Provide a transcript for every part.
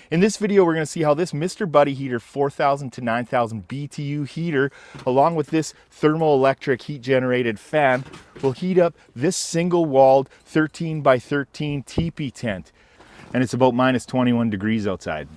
In this video, we're going to see how this Mr. Buddy Heater 4000 to 9000 BTU heater, along with this thermoelectric heat generated fan, will heat up this single walled 13 by 13 teepee tent. And it's about minus 21 degrees outside.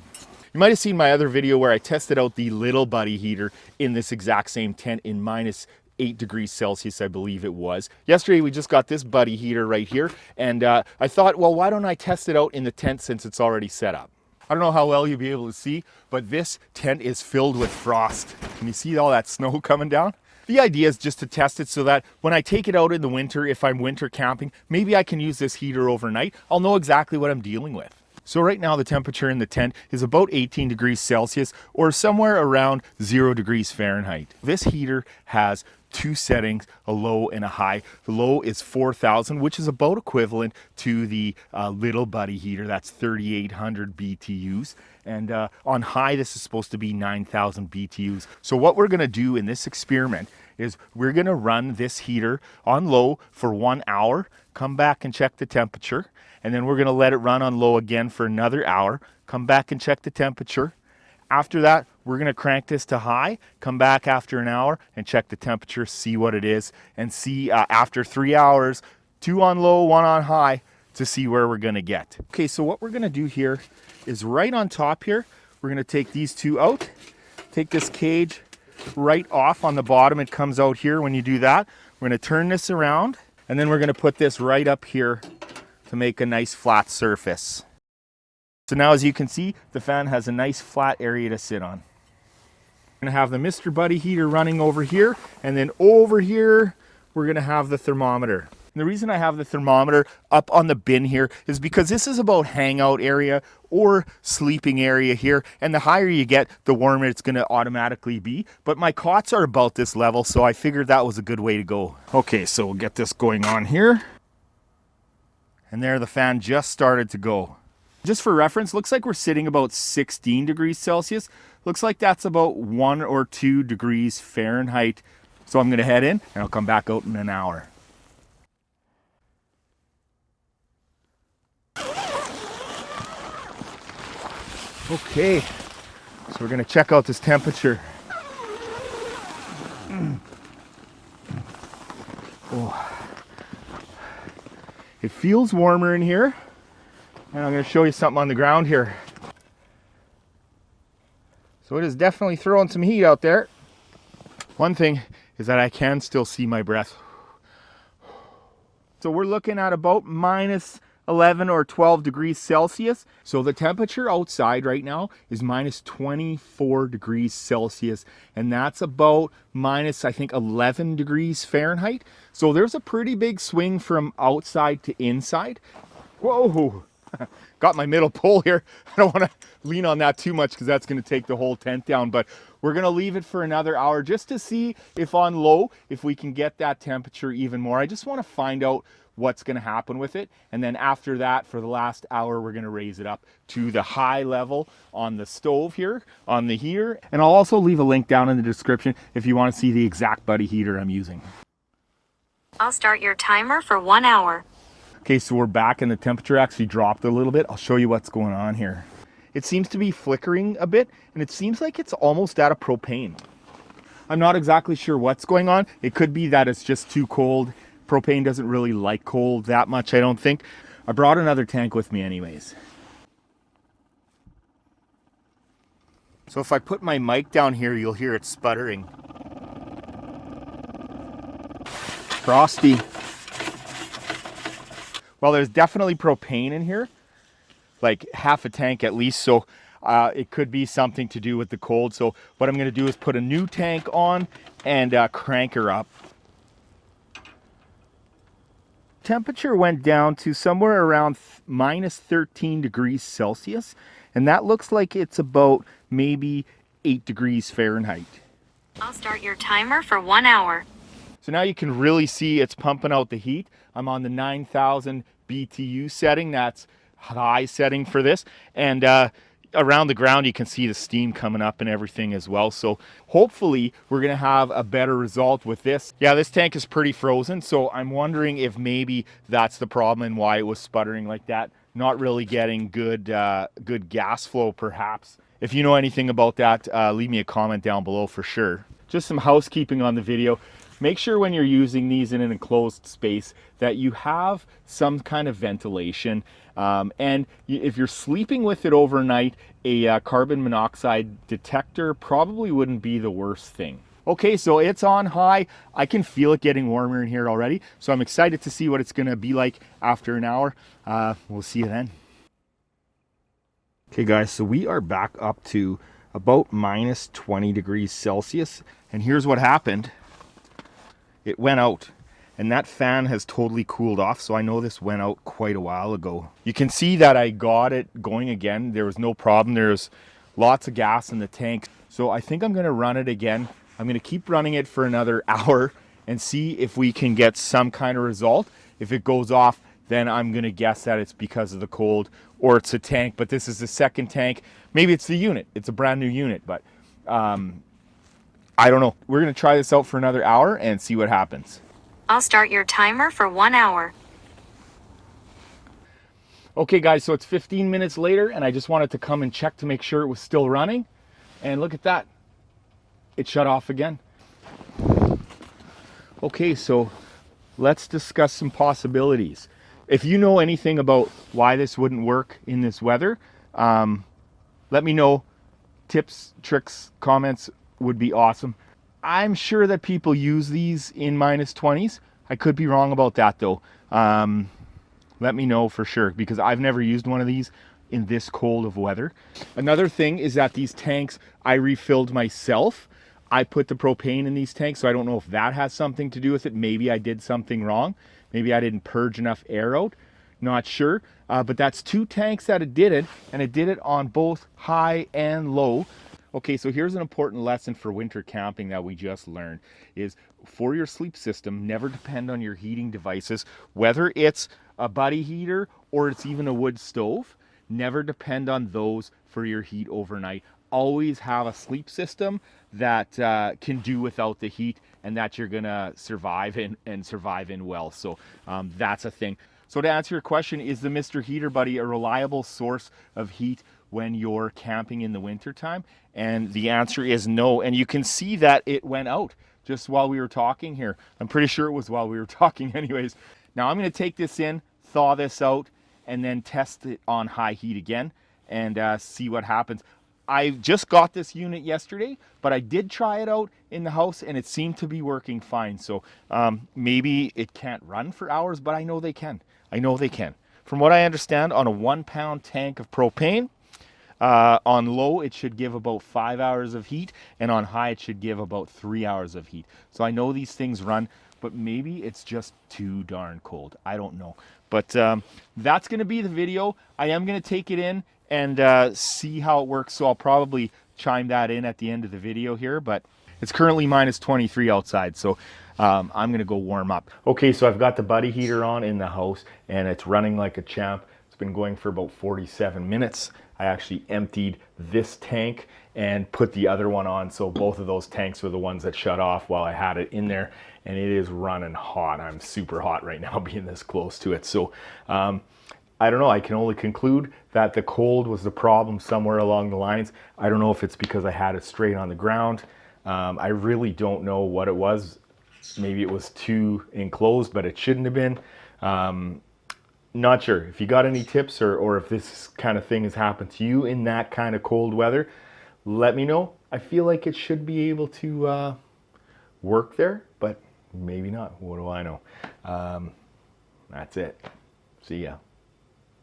You might have seen my other video where I tested out the Little Buddy heater in this exact same tent in minus 8 degrees Celsius, I believe it was. Yesterday we just got this Buddy heater right here, and I thought, well, why don't I test it out in the tent since it's already set up. I don't know how well you'll be able to see, but this tent is filled with frost. Can you see all that snow coming down? The idea is just to test it so that when I take it out in the winter, if I'm winter camping, maybe I can use this heater overnight. I'll know exactly what I'm dealing with. So right now the temperature in the tent is about 18 degrees Celsius or somewhere around 0 degrees Fahrenheit. This heater has two settings, a low and a high. The low is 4,000, which is about equivalent to the Little Buddy heater. That's 3,800 BTUs. And on high, this is supposed to be 9,000 BTUs. So what we're gonna do in this experiment is we're gonna run this heater on low for 1 hour, come back and check the temperature, and then we're gonna let it run on low again for another hour, come back and check the temperature. After that, we're gonna crank this to high, come back after an hour and check the temperature, see what it is, and see after 3 hours, 2 on low, 1 on high, to see where we're gonna get. Okay, so what we're gonna do here is right on top here, we're gonna take these two out, take this cage right off on the bottom. It comes out here when you do that. We're gonna turn this around, and then we're gonna put this right up here to make a nice flat surface. So now, as you can see, the fan has a nice flat area to sit on. We're gonna have the Mr. Buddy heater running over here, and then over here, we're gonna have the thermometer. And the reason I have the thermometer up on the bin here is because this is about hangout area or sleeping area here, and the higher you get, the warmer it's gonna automatically be. But my cots are about this level, so I figured that was a good way to go. Okay, so we'll get this going on here. And there, the fan just started to go. Just for reference, looks like we're sitting about 16 degrees Celsius. Looks like that's about 1 or 2 degrees Fahrenheit. So I'm gonna head in and I'll come back out in an hour. Okay, so we're gonna check out this temperature. Oh. It feels warmer in here. And I'm going to show you something on the ground here. So it is definitely throwing some heat out there. One thing is that I can still see my breath. So we're looking at about minus 11 or 12 degrees Celsius. So the temperature outside right now is minus 24 degrees Celsius. And that's about minus, I think, 11 degrees Fahrenheit. So there's a pretty big swing from outside to inside. Whoa! Got my middle pole here. I don't want to lean on that too much because that's going to take the whole tent down, but we're going to leave it for another hour just to see if on low, if we can get that temperature even more. I just want to find out what's going to happen with it. And then after that, for the last hour, we're going to raise it up to the high level on the stove here, on the heater. And I'll also leave a link down in the description if you want to see the exact Buddy heater I'm using. I'll start your timer for 1 hour. Okay, so we're back and the temperature actually dropped a little bit. I'll show you what's going on here. It seems to be flickering a bit, and it seems like it's almost out of propane. I'm not exactly sure what's going on. It could be that it's just too cold. Propane doesn't really like cold that much, I don't think. I brought another tank with me anyways. So if I put my mic down here, you'll hear it sputtering. Frosty. Well, there's definitely propane in here, like half a tank at least, so it could be something to do with the cold. So what I'm gonna do is put a new tank on and crank her up. Temperature went down to somewhere around minus 13 degrees Celsius, and that looks like it's about maybe 8 degrees Fahrenheit. I'll start your timer for 1 hour. So now you can really see it's pumping out the heat. I'm on the 9,000 BTU setting. That's high setting for this. And around the ground, you can see the steam coming up and everything as well. So hopefully we're going to have a better result with this. Yeah, this tank is pretty frozen. So I'm wondering if maybe that's the problem and why it was sputtering like that. not really getting good good gas flow perhaps. If you know anything about that, leave me a comment down below for sure. Just some housekeeping on the video. Make sure when you're using these in an enclosed space that you have some kind of ventilation. And if you're sleeping with it overnight, a carbon monoxide detector probably wouldn't be the worst thing. Okay, so it's on high. I can feel it getting warmer in here already. So I'm excited to see what it's gonna be like after an hour. We'll see you then. Okay guys, so we are back up to about minus 20 degrees Celsius. And here's what happened. It went out. And that fan has totally cooled off, so I know this went out quite a while ago. You can see that I got it going again. There was no problem. There's lots of gas in the tank. So I think I'm gonna run it again. I'm gonna keep running it for another hour and see if we can get some kind of result. If it goes off, then I'm gonna guess that it's because of the cold or it's a tank, but this is the second tank. Maybe it's the unit. It's a brand new unit, but I don't know. We're gonna try this out for another hour and see what happens. I'll start your timer for 1 hour. Okay guys, so it's 15 minutes later and I just wanted to come and check to make sure it was still running. And look at that. It shut off again. Okay, so let's discuss some possibilities. If you know anything about why this wouldn't work in this weather, let me know. Tips, tricks, comments would be awesome. I'm sure that people use these in minus 20s. I could be wrong about that though. Let me know for sure, because I've never used one of these in this cold of weather. Another thing is that these tanks I refilled myself. I put the propane in these tanks, so I don't know if that has something to do with it. Maybe I did something wrong. Maybe I didn't purge enough air out. Not sure. But that's 2 tanks that it did it, and it did it on both high and low. Okay, so here's an important lesson for winter camping that we just learned is for your sleep system, never depend on your heating devices, whether it's a buddy heater or it's even a wood stove. Never depend on those for your heat overnight. Always have a sleep system that can do without the heat and that you're gonna survive in and survive in well. So that's a thing. So to answer your question, is the Mr. Heater Buddy a reliable source of heat when you're camping in the winter time? And the answer is no. And you can see that it went out just while we were talking here. I'm pretty sure it was while we were talking anyways. Now I'm gonna take this in, thaw this out, and then test it on high heat again and see what happens. I just got this unit yesterday, but I did try it out in the house and it seemed to be working fine. So maybe it can't run for hours, but I know they can. I know they can. From what I understand, on a 1-pound tank of propane, on low it should give about 5 hours of heat, and on high it should give about 3 hours of heat. So I know these things run, but maybe it's just too darn cold. I don't know. But that's going to be the video. I am going to take it in and see how it works. So I'll probably chime that in at the end of the video here, but it's currently minus 23 outside. So I'm going to go warm up. Okay, so I've got the buddy heater on in the house and it's running like a champ. It's been going for about 47 minutes. I actually emptied this tank and put the other one on. So both of those tanks were the ones that shut off while I had it in there, and it is running hot. I'm super hot right now being this close to it. So I don't know, I can only conclude that the cold was the problem somewhere along the lines. I don't know if it's because I had it straight on the ground. I really don't know what it was. Maybe it was too enclosed, but it shouldn't have been. Not sure. If you got any tips or if this kind of thing has happened to you in that kind of cold weather, let me know. I feel like it should be able to work there, but maybe not. What do I know? That's it. See ya.